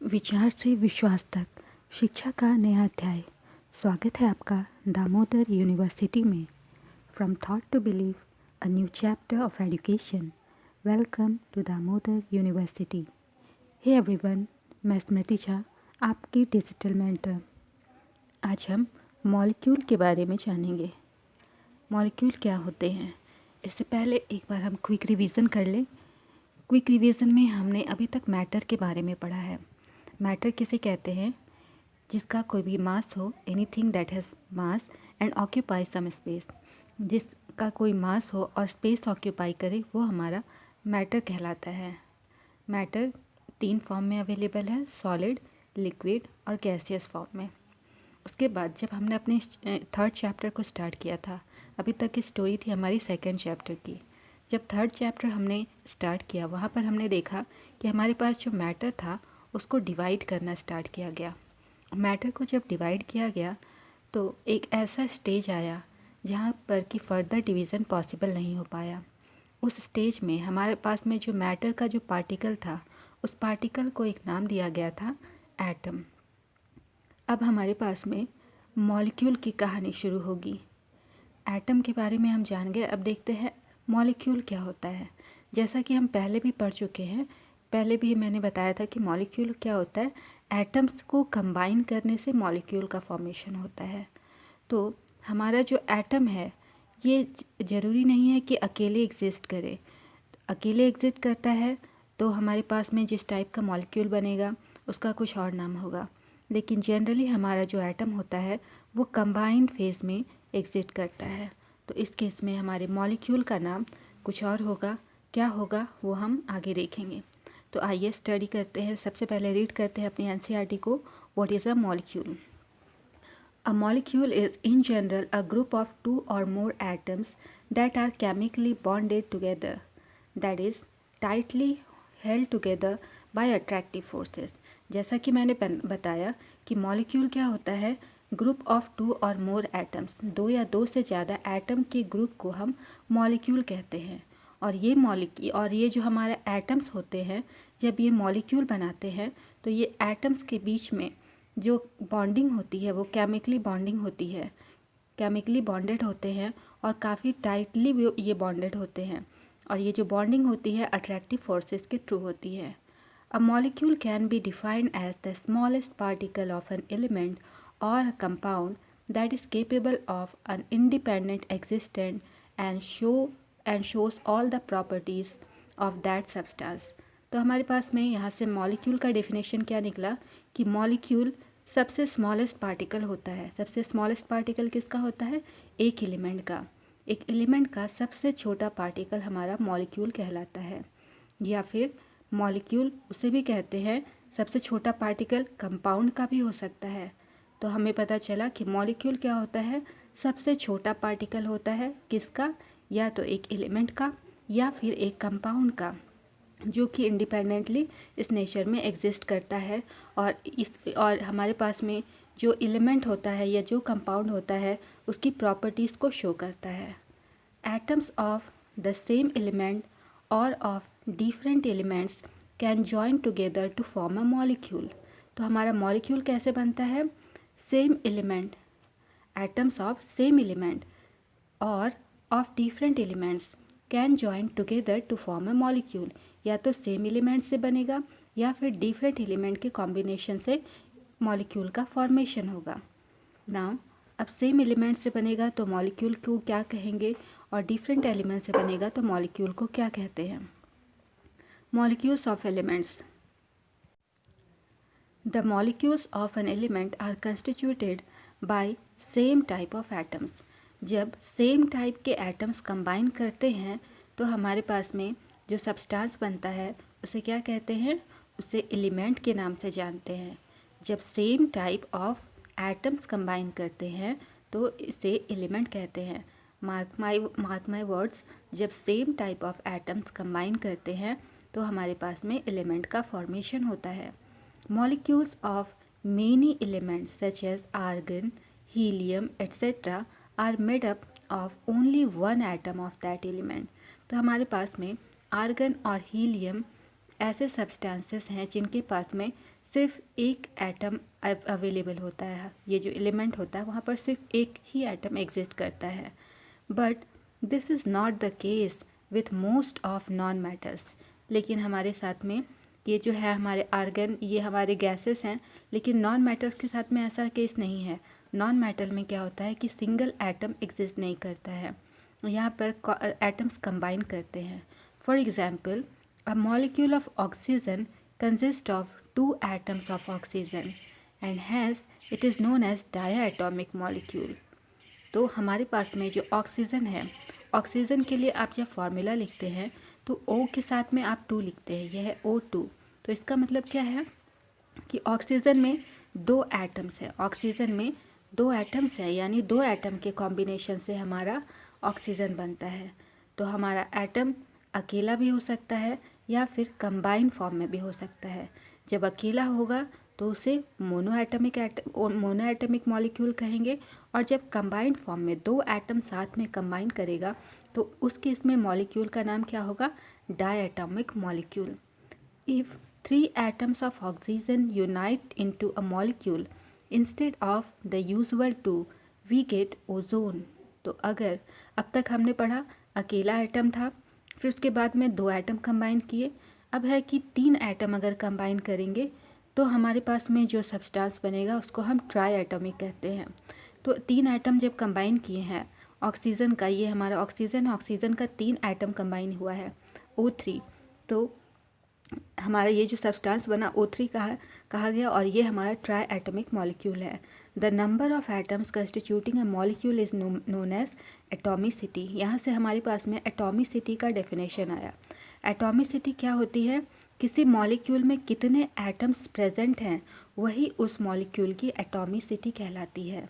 विचार से विश्वास तक शिक्षा का नया अध्याय। स्वागत है आपका दामोदर यूनिवर्सिटी में। From thought to believe, a new chapter of education. Welcome to Damodar university. Hey everyone, मैं स्मृति झा, आपकी डिजिटल मेंटर। आज हम मॉलिक्यूल के बारे में जानेंगे। मॉलिक्यूल क्या होते हैं, इससे पहले एक बार हम क्विक रिवीजन कर लें। क्विक रिवीजन में हमने अभी तक मैटर के बारे में पढ़ा है। मैटर किसे कहते हैं? जिसका कोई भी मास हो, anything that has mass and occupy some space. जिसका कोई मास हो और स्पेस ऑक्यूपाई करे, वो हमारा मैटर कहलाता है। मैटर 3 फॉर्म में अवेलेबल है, सॉलिड, लिक्विड और गैसियस फॉर्म में। उसके बाद जब हमने अपने 3rd चैप्टर को स्टार्ट किया था, अभी तक की स्टोरी थी हमारी 2nd चैप्टर की। जब 3rd चैप्टर हमने स्टार्ट किया, वहाँ पर हमने देखा कि हमारे पास जो मैटर था उसको डिवाइड करना स्टार्ट किया गया। मैटर को जब डिवाइड किया गया तो एक ऐसा स्टेज आया जहाँ पर कि फर्दर डिवीज़न पॉसिबल नहीं हो पाया। उस स्टेज में हमारे पास में जो मैटर का जो पार्टिकल था, उस पार्टिकल को एक नाम दिया गया था एटम। अब हमारे पास में मॉलिक्यूल की कहानी शुरू होगी। एटम के बारे में हम जान गए, अब देखते हैं मॉलिक्यूल क्या होता है। जैसा कि हम पहले भी पढ़ चुके हैं, पहले भी मैंने बताया था कि मॉलिक्यूल क्या होता है। एटम्स को कंबाइन करने से मॉलिक्यूल का फॉर्मेशन होता है। तो हमारा जो एटम है, ये ज़रूरी नहीं है कि अकेले एग्जिस्ट करे। अकेले एग्जिस्ट करता है तो हमारे पास में जिस टाइप का मॉलिक्यूल बनेगा उसका कुछ और नाम होगा, लेकिन जनरली हमारा जो एटम होता है वो कंबाइंड फेज में एग्जिस्ट करता है। तो इस केस में हमारे मॉलिक्यूल का नाम कुछ और होगा। क्या होगा वो हम आगे देखेंगे। तो आइए स्टडी करते हैं। सबसे पहले रीड करते हैं अपनी एनसीईआरटी को। What is a molecule? A molecule is in general a group of 2 or more atoms that are chemically bonded together, that is tightly held together by attractive forces। जैसा कि मैंने बताया कि मॉलिक्यूल क्या होता है? ग्रुप ऑफ 2 और मोर atoms, 2 या 2 से ज़्यादा एटम के ग्रुप को हम मॉलिक्यूल कहते हैं। और ये जो हमारे एटम्स होते हैं, जब ये मॉलिक्यूल बनाते हैं तो ये एटम्स के बीच में जो बॉन्डिंग होती है वो केमिकली बॉन्डिंग होती है, केमिकली बॉन्डेड होते हैं और काफ़ी टाइटली ये बॉन्डेड होते हैं। और ये जो बॉन्डिंग होती है अट्रैक्टिव फोर्सेस के थ्रू होती है। A molecule can be defined as the smallest particle of an element और a compound that is capable of an independent existent and shows all the properties of that substance. तो हमारे पास में यहाँ से मॉलिक्यूल का डेफिनेशन क्या निकला कि मॉलिक्यूल सबसे स्मॉलेस्ट पार्टिकल होता है। सबसे स्मॉलेस्ट पार्टिकल किसका होता है? एक एलिमेंट का। एक एलिमेंट का सबसे छोटा पार्टिकल हमारा मॉलिक्यूल कहलाता है। या फिर मॉलिक्यूल उसे भी कहते हैं, सबसे छोटा पार्टिकल कंपाउंड का भी हो सकता है। तो हमें पता चला कि मॉलिक्यूल क्या होता है? सबसे छोटा पार्टिकल होता है। किसका? या तो एक एलिमेंट का या फिर एक कंपाउंड का, जो कि इंडिपेंडेंटली इस नेचर में एग्जिस्ट करता है। और हमारे पास में जो एलिमेंट होता है या जो कंपाउंड होता है उसकी प्रॉपर्टीज़ को शो करता है। Atoms of the same element और of different elements can join together to form a molecule. तो हमारा मॉलिक्यूल कैसे बनता है? Same element, atoms of same element और of different elements can join together to form a molecule. या तो same element से बनेगा या फिर डिफरेंट एलिमेंट के कॉम्बिनेशन से मॉलिक्यूल का फॉर्मेशन होगा। नाउ अब सेम एलिमेंट से बनेगा तो मॉलिक्यूल को क्या कहेंगे, और डिफरेंट एलिमेंट से बनेगा तो मॉलिक्यूल को क्या कहते हैं? Molecules of elements. The molecules of an element are constituted by same type of atoms. जब सेम टाइप के एटम्स कंबाइन करते हैं तो हमारे पास में जो सब्सटेंस बनता है उसे क्या कहते हैं? उसे एलिमेंट के नाम से जानते हैं। जब same type of atoms combine करते हैं तो इसे एलिमेंट कहते हैं। मार्क माई वर्ड्स, जब same type of atoms combine करते हैं तो हमारे पास में एलिमेंट का फॉर्मेशन होता है। Molecules of many elements such as argon, helium, etc. are made up of only one atom of that element। तो हमारे पास में आर्गन और हीलियम ऐसे सब्सटेंसेस हैं जिनके पास में सिर्फ एक एटम अवेलेबल होता है, ये जो एलिमेंट होता है वहाँ पर सिर्फ एक ही एटम एग्जिस्ट करता है। But this is not the case with most of non metals. लेकिन हमारे साथ में ये जो है हमारे आर्गन, ये हमारे गैसेस हैं, लेकिन नॉन मैटर्स के साथ में ऐसा केस नहीं है। नॉन मैटर में क्या होता है कि सिंगल एटम एग्जिस्ट नहीं करता है, यहाँ पर एटम्स कंबाइन करते हैं। For example, a molecule of oxygen consist of 2 atoms of oxygen and hence it is known as diatomic molecule। तो हमारे पास में जो ऑक्सीजन है, ऑक्सीजन के लिए आप जब फॉर्मूला लिखते हैं तो O के साथ में आप 2 लिखते हैं, यह है O2। तो इसका मतलब क्या है कि ऑक्सीजन में 2 एटम्स है, ऑक्सीजन में 2 एटम्स है, यानी 2 एटम के कॉम्बिनेशन से हमारा ऑक्सीजन बनता है। तो हमारा एटम अकेला भी हो सकता है या फिर कंबाइन फॉर्म में भी हो सकता है। जब अकेला होगा तो उसे मोनोएटमिक मॉलिक्यूल कहेंगे, और जब कंबाइंड फॉर्म में 2 एटम साथ में कंबाइन करेगा तो उस केस में मॉलिक्यूल का नाम क्या होगा, diatomic molecule. If 3 atoms of oxygen unite into a molecule instead of the usual 2, we get ozone। तो अगर अब तक हमने पढ़ा अकेला एटम था, फिर उसके बाद में 2 एटम कंबाइन किए, अब है कि 3 एटम अगर कंबाइन करेंगे तो हमारे पास में जो सब्सटेंस बनेगा उसको हम ट्राई एटॉमिक कहते हैं। तो 3 एटम जब कंबाइन किए हैं ऑक्सीजन का, ये हमारा ऑक्सीजन है, ऑक्सीजन का 3 एटम कंबाइन हुआ है O3, तो हमारा ये जो सब्सटेंस बना O3 कहा गया, और ये हमारा ट्राई एटॉमिक मॉलिक्यूल है। The number of atoms constituting a molecule is known as atomicity. यहाँ से हमारे पास में एटॉमिसिटी का डेफिनेशन आया। एटॉमिसिटी क्या होती है, किसी मॉलिक्यूल में कितने एटम्स प्रेजेंट हैं वही उस मॉलिक्यूल की एटॉमिसिटी कहलाती है।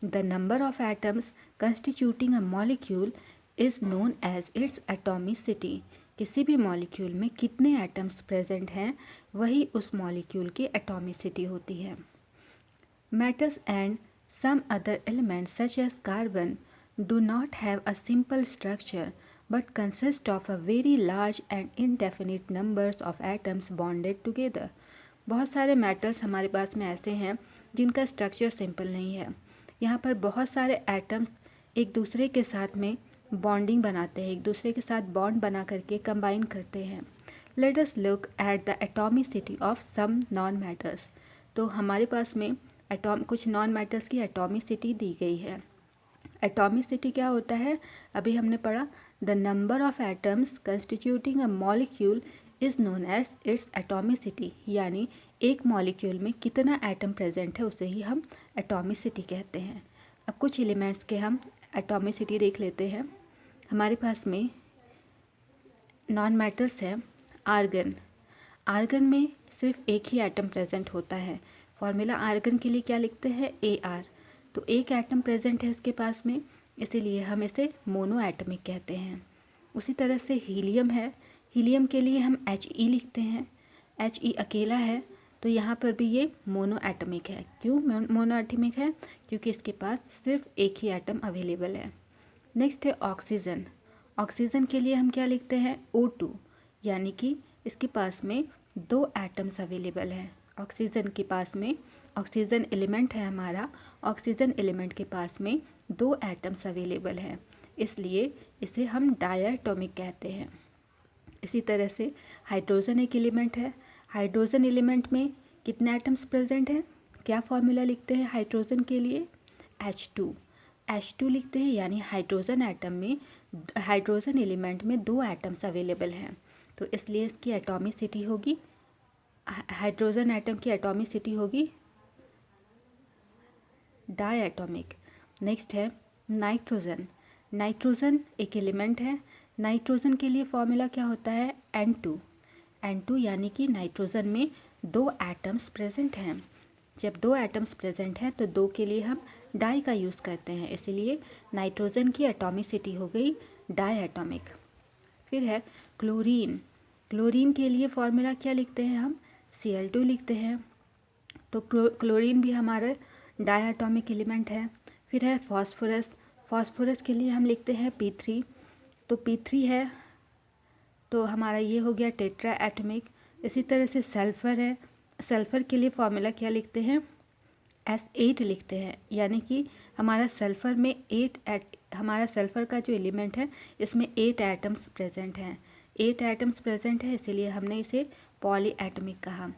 The number of atoms constituting a molecule is known as its atomicity. किसी भी मॉलिक्यूल में कितने एटम्स प्रेजेंट हैं वही उस मॉलिक्यूल की एटॉमिसिटी होती है। Metals and some other elements such as carbon do not have a simple structure but consist of a very large and indefinite numbers of atoms bonded together। बहुत सारे metals हमारे पास में ऐसे हैं जिनका स्ट्रक्चर सिंपल नहीं है, यहाँ पर बहुत सारे एटम्स एक दूसरे के साथ में बॉन्डिंग बनाते हैं, एक दूसरे के साथ बॉन्ड बना करके कंबाइन करते हैं। Let us look at the atomicity of some non metals. तो हमारे पास में कुछ नॉन मैटर्स की एटॉमिसिटी दी गई है। एटॉमिसिटी क्या होता है, अभी हमने पढ़ा, the number of atoms constituting a molecule is known as its atomicity, यानी एक मॉलिक्यूल में कितना एटम प्रेजेंट है उसे ही हम एटॉमिसिटी कहते हैं। अब कुछ एलिमेंट्स के हम एटॉमिसिटी देख लेते हैं। हमारे पास में नॉन मैटर्स है आर्गन। आर्गन में सिर्फ एक ही एटम प्रेजेंट होता है। फॉर्मूला आर्गन के लिए क्या लिखते हैं, AR। तो एक एटम प्रेजेंट है इसके पास में, इसीलिए हम इसे मोनो एटमिक कहते हैं। उसी तरह से हीलियम है, हीलियम के लिए हम HE लिखते हैं। HE अकेला है तो यहाँ पर भी ये मोनो एटमिक है। क्यों मोनो एटमिक है, क्योंकि इसके पास सिर्फ एक ही एटम अवेलेबल है। नेक्स्ट है ऑक्सीजन। ऑक्सीजन के लिए हम क्या लिखते हैं, O2, यानी कि इसके पास में 2 एटम्स अवेलेबल हैं। ऑक्सीजन के पास में, ऑक्सीजन एलिमेंट है हमारा, ऑक्सीजन एलिमेंट के पास में 2 एटम्स अवेलेबल हैं, इसलिए इसे हम डायटोमिक कहते हैं। इसी तरह से हाइड्रोजन एक एलिमेंट है। हाइड्रोजन एलिमेंट में कितने एटम्स प्रेजेंट हैं, क्या फॉर्मूला लिखते हैं हाइड्रोजन के लिए, H2 लिखते हैं, यानी हाइड्रोजन एटम में, हाइड्रोजन एलिमेंट में 2 एटम्स अवेलेबल हैं, तो इसलिए इसकी एटॉमिसिटी होगी, हाइड्रोजन एटम की एटॉमिसिटी होगी डायटोमिक। नेक्स्ट है नाइट्रोजन। नाइट्रोजन एक एलिमेंट है। नाइट्रोजन के लिए फॉर्मूला क्या होता है, N2, यानी कि नाइट्रोजन में 2 एटम्स प्रेजेंट हैं। जब 2 एटम्स प्रेजेंट हैं तो 2 के लिए हम डाई का यूज़ करते हैं, इसीलिए नाइट्रोजन की एटॉमिसिटी हो गई डायटोमिक। फिर है क्लोरीन। क्लोरीन के लिए फॉर्मूला क्या लिखते हैं हम, Cl2 लिखते हैं, तो क्लोरीन भी हमारा डायटोमिक एलिमेंट है। फिर है फॉस्फोरस। फॉस्फोरस के लिए हम लिखते हैं P3, तो P3 है तो हमारा ये हो गया टेट्रा एटमिक। इसी तरह से सल्फ़र है, सल्फ़र के लिए फॉर्मूला क्या लिखते हैं, S8 लिखते हैं, यानी कि हमारा सल्फ़र में हमारा सल्फ़र का जो एलिमेंट है इसमें 8 एटम्स प्रेजेंट हैं, 8 एटम्स प्रेजेंट है, इसीलिए हमने इसे पॉली एटमिक कहा।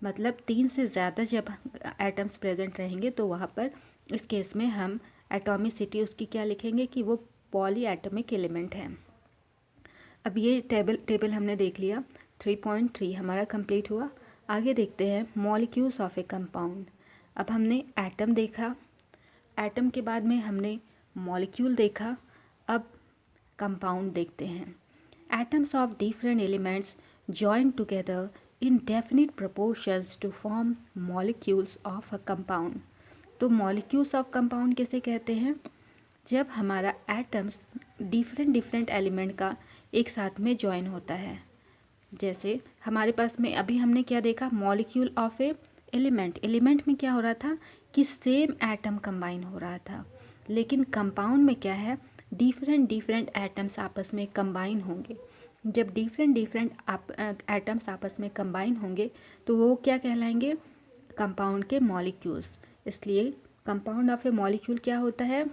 मतलब 3 से ज़्यादा जब एटम्स प्रेजेंट रहेंगे तो वहाँ पर इस केस में हम एटॉमिसिटी उसकी क्या लिखेंगे कि वो पॉली एटमिक एलिमेंट है। अब ये टेबल हमने देख लिया, 3.3 हमारा कंप्लीट हुआ। आगे देखते हैं मॉलिक्यूल्स ऑफ ए कंपाउंड। अब हमने एटम देखा, एटम के बाद में हमने मॉलिक्यूल देखा, अब कंपाउंड देखते हैं। Atoms of different elements join together in definite proportions to form molecules of a compound। तो molecules of compound कैसे कहते हैं, जब हमारा एटम्स डिफरेंट एलिमेंट का एक साथ में जॉइन होता है। जैसे हमारे पास में अभी हमने क्या देखा, मॉलिक्यूल ऑफ ए एलिमेंट में क्या हो रहा था कि सेम एटम कंबाइन हो रहा था, लेकिन कंपाउंड में क्या है, डिफरेंट एटम्स आपस में कंबाइन होंगे। जब डिफरेंट एटम्स आपस में कंबाइन होंगे तो वो क्या कहलाएंगे, कंपाउंड के मॉलिक्यूल्स। इसलिए कंपाउंड ऑफ ए मॉलिक्यूल क्या होता है,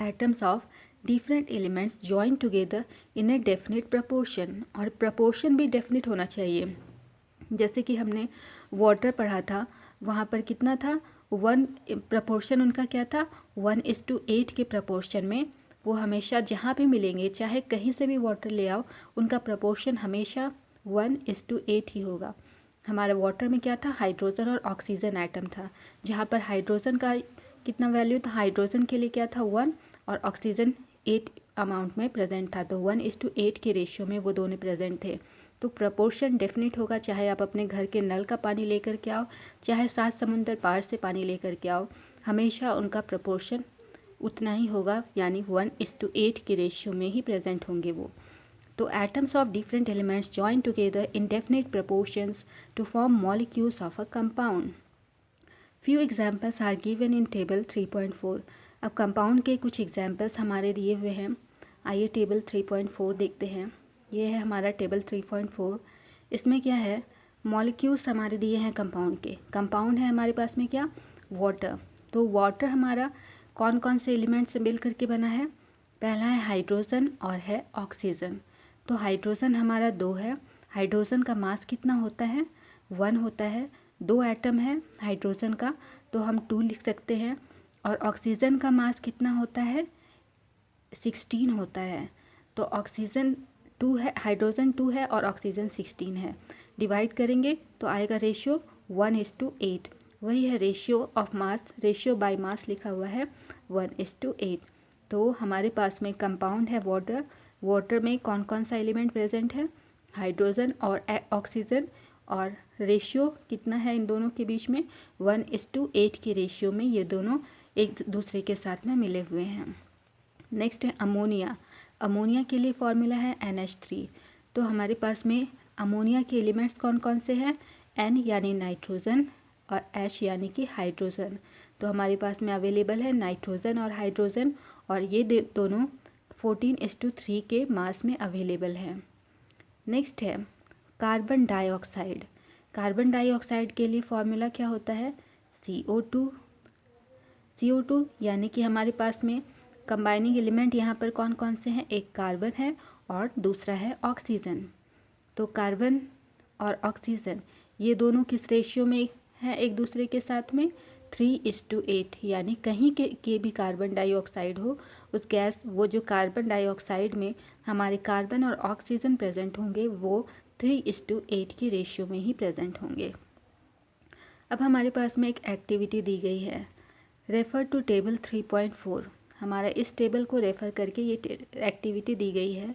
atoms of different elements join together in a definite proportion, और प्रपोर्शन भी डेफिनेट होना चाहिए। जैसे कि हमने वाटर पढ़ा था, वहाँ पर कितना था, 1 प्रपोर्शन उनका क्या था, 1:8 के प्रपोर्शन में वो हमेशा जहाँ भी मिलेंगे, चाहे कहीं से भी वाटर ले आओ, उनका प्रपोर्शन हमेशा 1:8 ही होगा। हमारा वाटर में क्या था, हाइड्रोजन और ऑक्सीजन एटम था, जहाँ पर हाइड्रोजन का कितना वैल्यू था, हाइड्रोजन के लिए क्या था 1 और ऑक्सीजन 8 अमाउंट में प्रेजेंट था, तो 1:8 के रेशियो में वो दोनों प्रेजेंट थे। तो प्रपोर्शन डेफिनेट होगा, चाहे आप अपने घर के नल का पानी लेकर के आओ, चाहे 7 समुंदर पार से पानी लेकर के आओ, हमेशा उनका प्रपोर्शन उतना ही होगा, यानी 1:8 के रेशियो में ही प्रेजेंट होंगे वो। तो atoms of different elements join together in definite proportions to form molecules of a compound. Few examples are given in table 3.4। अब कंपाउंड के कुछ एग्जाम्पल्स हमारे दिए हुए हैं, आइए टेबल 3.4 देखते हैं। ये है हमारा टेबल 3.4। इसमें क्या है, मॉलिक्यूल्स हमारे दिए हैं कंपाउंड के। कंपाउंड है हमारे पास में क्या, वाटर। तो वाटर हमारा कौन कौन से एलिमेंट से मिल करके बना है, पहला है हाइड्रोजन और है ऑक्सीजन। तो हाइड्रोजन हमारा 2 है, हाइड्रोजन का मास कितना होता है, 1 होता है, 2 एटम है हाइड्रोजन का, तो हम 2 लिख सकते हैं। और ऑक्सीजन का मास कितना होता है, 16 होता है। तो ऑक्सीजन 2 है, हाइड्रोजन 2 है और ऑक्सीजन 16 है। डिवाइड करेंगे तो आएगा रेशियो 1:8, वही है ratio of mass, ratio by मास लिखा हुआ है 1:8। तो हमारे पास में कंपाउंड है वाटर, वाटर में कौन कौन सा एलिमेंट प्रेजेंट है, हाइड्रोजन और ऑक्सीजन, और रेशियो कितना है इन दोनों के बीच में, 1:8 के रेशियो में ये दोनों एक दूसरे के साथ में मिले हुए हैं। नेक्स्ट है अमोनिया। अमोनिया के लिए फॉर्मूला है NH3। तो हमारे पास में अमोनिया के एलिमेंट्स कौन कौन से हैं, N यानी नाइट्रोजन और H यानी कि हाइड्रोजन। तो हमारे पास में अवेलेबल है नाइट्रोजन और हाइड्रोजन, और ये दोनों 14:3 के मास में अवेलेबल हैं। नेक्स्ट है कार्बन डाइऑक्साइड। कार्बन डाइऑक्साइड के लिए फॉर्मूला क्या होता है, CO2। CO2 यानी कि हमारे पास में कंबाइनिंग एलिमेंट यहाँ पर कौन कौन से हैं, एक कार्बन है और दूसरा है ऑक्सीजन। तो कार्बन और ऑक्सीजन ये दोनों किस रेशियो में हैं एक दूसरे के साथ में, 3:8, यानी कहीं के भी कार्बन डाइऑक्साइड हो, उस गैस वो जो कार्बन डाइऑक्साइड में हमारे कार्बन और ऑक्सीजन प्रेजेंट होंगे वो 3:8 के रेशियो में ही प्रेजेंट होंगे। अब हमारे पास में एक एक्टिविटी दी गई है, रेफ़र टू टेबल 3.4। हमारा इस टेबल को रेफ़र करके ये एक्टिविटी दी गई है।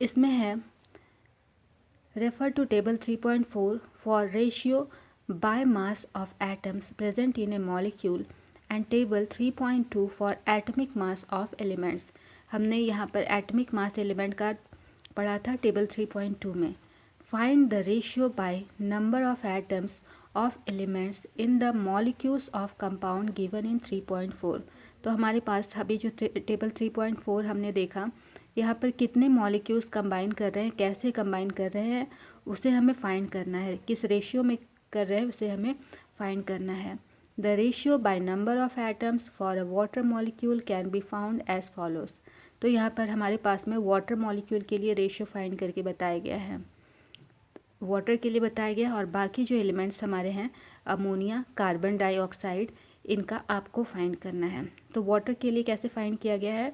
इसमें है refer to table 3.4 for ratio by mass of atoms present in a molecule and table 3.2 for atomic mass of elements. हमने यहाँ पर एटमिक मास एलिमेंट का पढ़ा था टेबल 3.2 में। Find the ratio by number of atoms of elements in the molecules of compound given in 3.4। तो हमारे पास अभी जो टेबल 3.4 हमने देखा, यहाँ पर कितने मॉलिक्यूल्स कंबाइन कर रहे हैं, कैसे कंबाइन कर रहे हैं, उसे हमें फाइंड करना है, किस रेशियो में कर रहे हैं उसे हमें फाइंड करना है। The ratio by number of atoms for a water molecule can be found as follows. तो यहाँ पर हमारे पास में वाटर मॉलिक्यूल के लिए रेशियो फाइंड करके बताया गया है, वाटर के लिए बताया गया, और बाकी जो एलिमेंट्स हमारे हैं अमोनिया, कार्बन डाइऑक्साइड, इनका आपको फाइंड करना है। तो वाटर के लिए कैसे फाइंड किया गया है,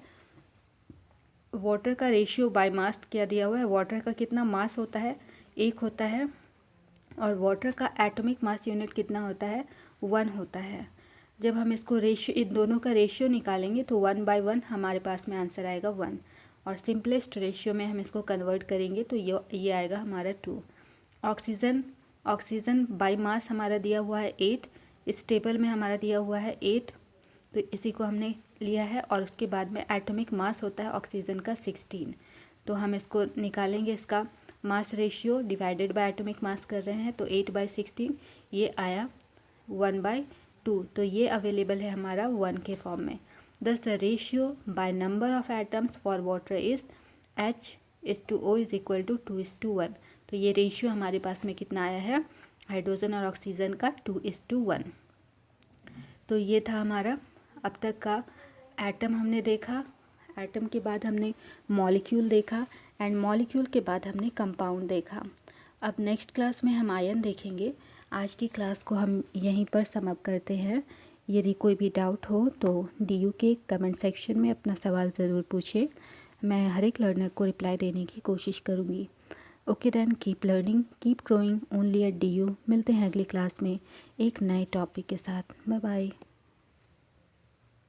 वाटर का रेशियो बाय मास क्या दिया हुआ है, वाटर का कितना मास होता है, 1 होता है, और वाटर का एटॉमिक मास यूनिट कितना होता है, 1 होता है। जब हम इसको रेशियो, इन दोनों का रेशियो निकालेंगे तो 1/1 हमारे पास में आंसर आएगा 1, और सिंपलेस्ट रेशियो में हम इसको कन्वर्ट करेंगे तो ये आएगा हमारा 2। ऑक्सीजन बाय मास हमारा दिया हुआ है 8, इस टेबल में हमारा दिया हुआ है 8, तो इसी को हमने लिया है, और उसके बाद में एटॉमिक मास होता है ऑक्सीजन का 16। तो हम इसको निकालेंगे, इसका mass ratio divided by atomic mass कर रहे हैं, तो 8/16 ये आया 1/2, तो ये अवेलेबल है हमारा 1 के फॉर्म में। Thus the ratio by number of atoms for water is H/O is equal to 2:1। तो ये रेशियो हमारे पास में कितना आया है हाइड्रोजन और ऑक्सीजन का, 2:1। तो ये था हमारा अब तक का एटम हमने देखा, एटम के बाद हमने मॉलिक्यूल देखा, एंड मॉलिक्यूल के बाद हमने कंपाउंड देखा। अब नेक्स्ट क्लास में हम आयन देखेंगे। आज की क्लास को हम यहीं पर सम अप करते हैं। यदि कोई भी डाउट हो तो DU के कमेंट सेक्शन में अपना सवाल ज़रूर पूछे, मैं हर एक लर्नर को रिप्लाई देने की कोशिश करूँगी। Okay then, keep learning, keep growing only at DU। मिलते हैं अगली क्लास में एक नए टॉपिक के साथ। Bye bye.